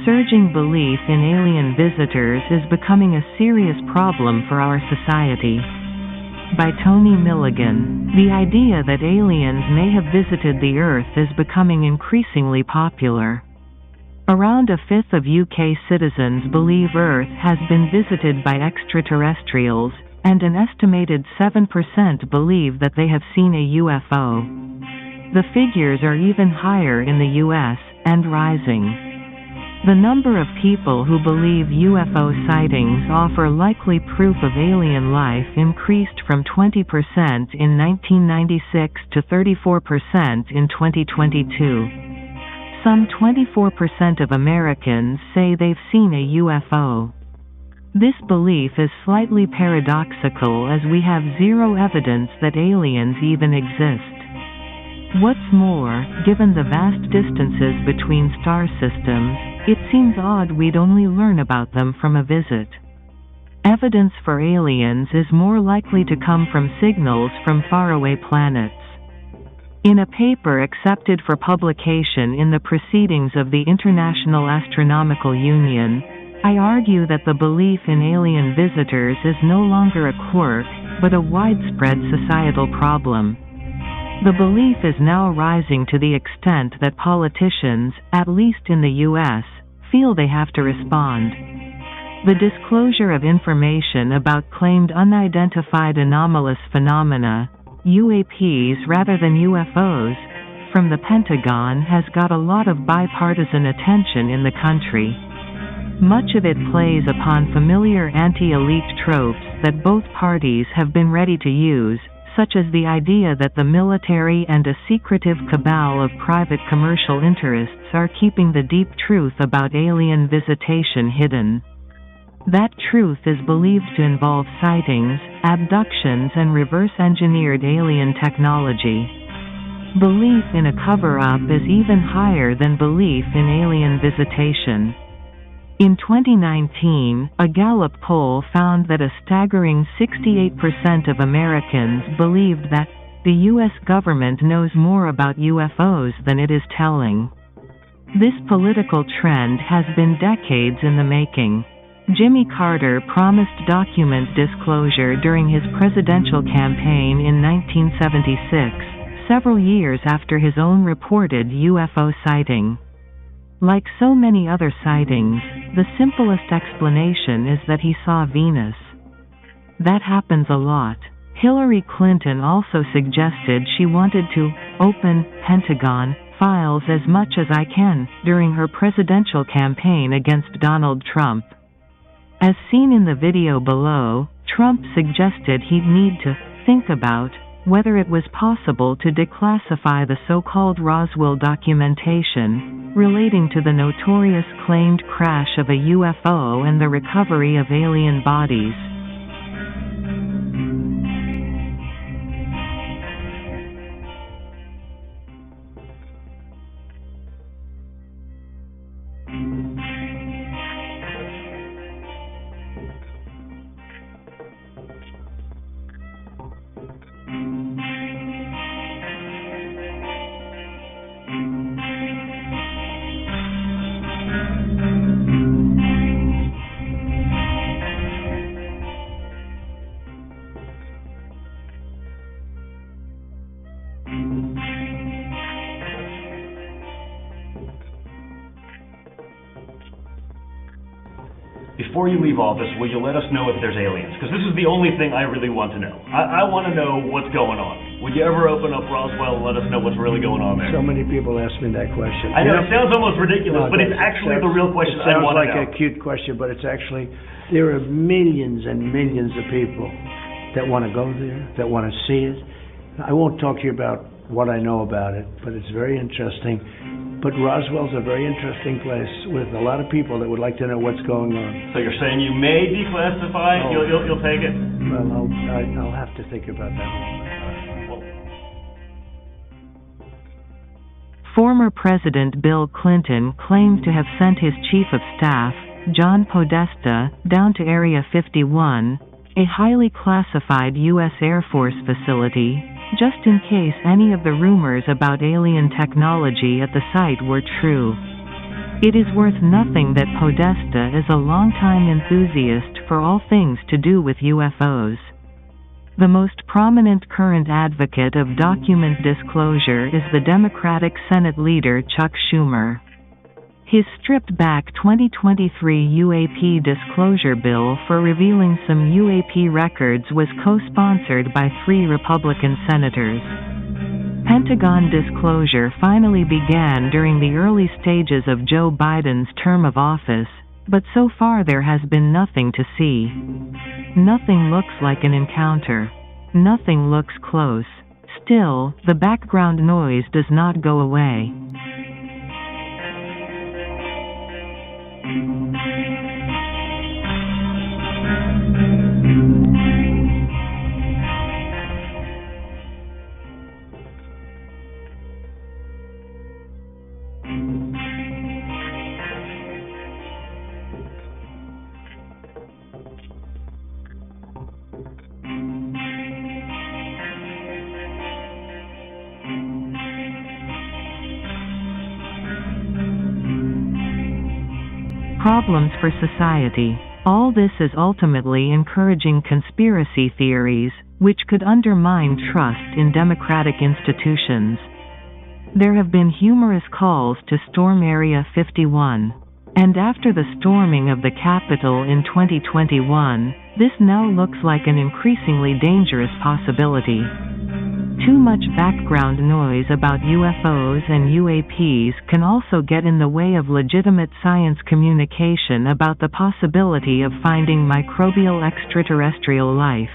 surging belief in alien visitors is becoming a serious problem for our society. By Tony Milligan. The idea that aliens may have visited the Earth is becoming increasingly popular. Around a fifth of UK citizens believe Earth has been visited by extraterrestrials, and an estimated 7% believe that they have seen a UFO. The figures are even higher in the US, and rising. The number of people who believe UFO sightings offer likely proof of alien life increased from 20% in 1996 to 34% in 2022. Some 24% of Americans say they've seen a UFO. This belief is slightly paradoxical as we have zero evidence that aliens even exist. What's more, given the vast distances between star systems, it seems odd we'd only learn about them from a visit. Evidence for aliens is more likely to come from signals from faraway planets. In a paper accepted for publication in the Proceedings of the International Astronomical Union, I argue that the belief in alien visitors is no longer a quirk, but a widespread societal problem. The belief is now rising to the extent that politicians, at least in the US, feel they have to respond. The disclosure of information about claimed unidentified anomalous phenomena, UAPs rather than UFOs, from the Pentagon has got a lot of bipartisan attention in the country. Much of it plays upon familiar anti-elite tropes that both parties have been ready to use, such as the idea that the military and a secretive cabal of private commercial interests are keeping the deep truth about alien visitation hidden. That truth is believed to involve sightings, abductions, and reverse-engineered alien technology. Belief in a cover-up is even higher than belief in alien visitation. In 2019, a Gallup poll found that a staggering 68% of Americans believed that the U.S. government knows more about UFOs than it is telling. This political trend has been decades in the making. Jimmy Carter promised document disclosure during his presidential campaign in 1976, several years after his own reported UFO sighting. Like so many other sightings, the simplest explanation is that he saw Venus. That happens a lot. Hillary Clinton also suggested she wanted to open Pentagon files as much as I can during her presidential campaign against Donald Trump. As seen in the video below, Trump suggested he'd need to think about whether it was possible to declassify the so-called Roswell documentation relating to the notorious claimed crash of a UFO and the recovery of alien bodies. Before you leave office, will you let us know if there's aliens? Because this is the only thing I really want to know. I want to know what's going on. Would you ever open up Roswell and let us know what's really going on there? So many people ask me that question. I know, it sounds almost ridiculous, but it's actually the real question I want to know. It sounds like a cute question, but it's actually, there are millions and millions of people that want to go there, that want to see it. I won't talk to you about what I know about it, but it's very interesting. But Roswell's a very interesting place with a lot of people that would like to know what's going on. So you're saying you may declassify? Oh. You'll take it? Well, I'll have to think about that. Former President Bill Clinton claimed to have sent his chief of staff, John Podesta, down to Area 51, a highly classified U.S. Air Force facility, just in case any of the rumors about alien technology at the site were true. It is worth nothing that Podesta is a longtime enthusiast for all things to do with UFOs. The most prominent current advocate of document disclosure is the Democratic Senate leader Chuck Schumer. His stripped-back 2023 UAP disclosure bill for revealing some UAP records was co-sponsored by 3 Republican senators. Pentagon disclosure finally began during the early stages of Joe Biden's term of office, but so far there has been nothing to see. Nothing looks like an encounter. Nothing looks close. Still, the background noise does not go away. Problems for society. All this is ultimately encouraging conspiracy theories, which could undermine trust in democratic institutions. There have been humorous calls to storm Area 51. And after the storming of the Capitol in 2021, this now looks like an increasingly dangerous possibility. Too much background noise about UFOs and UAPs can also get in the way of legitimate science communication about the possibility of finding microbial extraterrestrial life.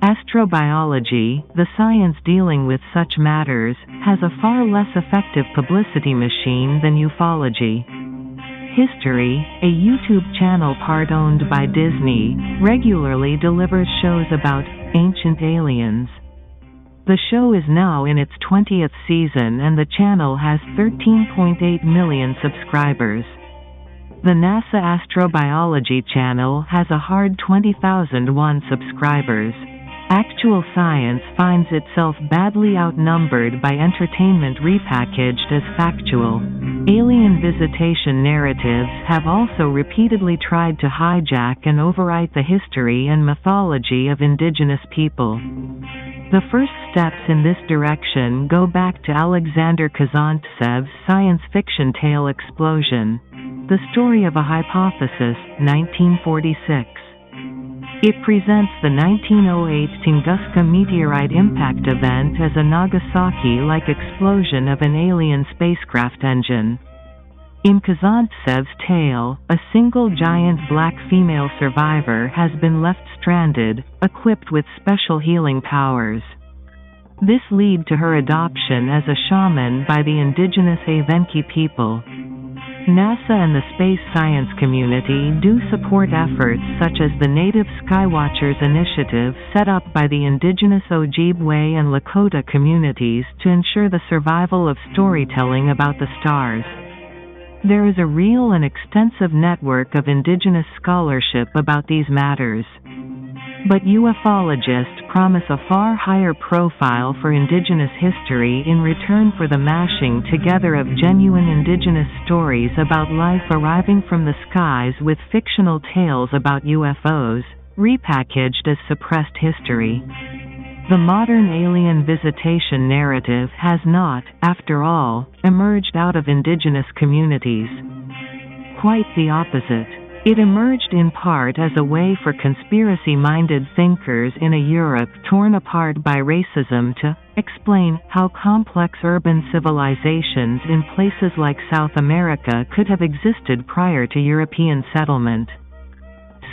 Astrobiology, the science dealing with such matters, has a far less effective publicity machine than ufology. History, a YouTube channel part owned by Disney, regularly delivers shows about ancient aliens. The show is now in its 20th season and the channel has 13.8 million subscribers. The NASA Astrobiology channel has a hard 20,001 subscribers. Actual science finds itself badly outnumbered by entertainment repackaged as factual. Alien visitation narratives have also repeatedly tried to hijack and overwrite the history and mythology of indigenous people. The first steps in this direction go back to Alexander Kazantsev's science fiction tale Explosion, The Story of a Hypothesis, 1946. It presents the 1908 Tunguska meteorite impact event as a Nagasaki-like explosion of an alien spacecraft engine. In Kazantsev's tale, a single giant black female survivor has been left stranded, equipped with special healing powers. This led to her adoption as a shaman by the indigenous Evenki people. NASA and the space science community do support efforts such as the Native Skywatchers initiative set up by the indigenous Ojibwe and Lakota communities to ensure the survival of storytelling about the stars. There is a real and extensive network of indigenous scholarship about these matters. But ufologists promise a far higher profile for indigenous history in return for the mashing together of genuine indigenous stories about life arriving from the skies with fictional tales about UFOs, repackaged as suppressed history. The modern alien visitation narrative has not, after all, emerged out of indigenous communities. Quite the opposite. It emerged in part as a way for conspiracy-minded thinkers in a Europe torn apart by racism to explain how complex urban civilizations in places like South America could have existed prior to European settlement.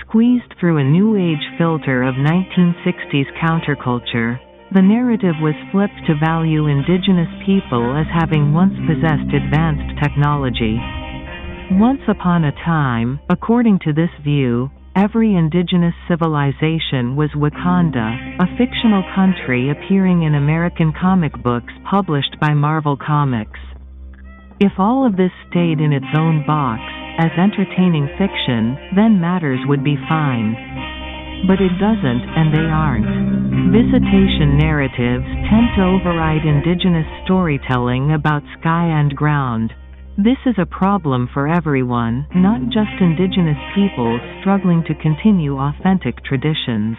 Squeezed through a New Age filter of 1960s counterculture, the narrative was flipped to value indigenous people as having once possessed advanced technology. Once upon a time, according to this view, every indigenous civilization was Wakanda, a fictional country appearing in American comic books published by Marvel Comics. If all of this stayed in its own box, as entertaining fiction, then matters would be fine. But it doesn't, and they aren't. Visitation narratives tend to override indigenous storytelling about sky and ground. This is a problem for everyone, not just indigenous peoples struggling to continue authentic traditions.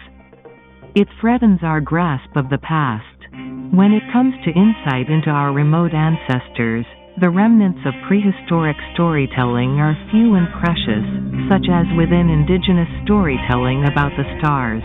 It threatens our grasp of the past. When it comes to insight into our remote ancestors, the remnants of prehistoric storytelling are few and precious, such as within indigenous storytelling about the stars.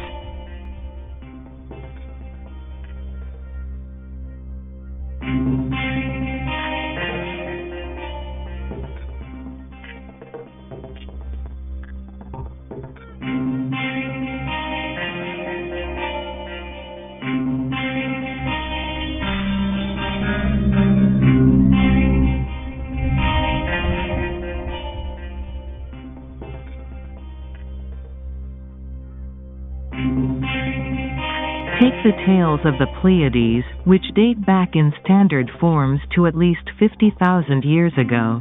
Take the tales of the Pleiades, which date back in standard forms to at least 50,000 years ago.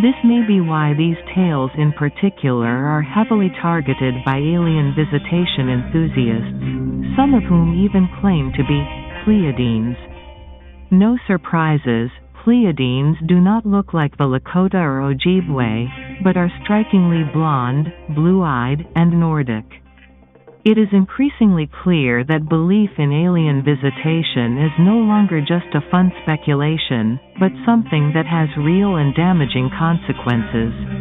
This may be why these tales in particular are heavily targeted by alien visitation enthusiasts, some of whom even claim to be Pleiadians. No surprises, Pleiadians do not look like the Lakota or Ojibwe, but are strikingly blonde, blue-eyed, and Nordic. It is increasingly clear that belief in alien visitation is no longer just a fun speculation, but something that has real and damaging consequences.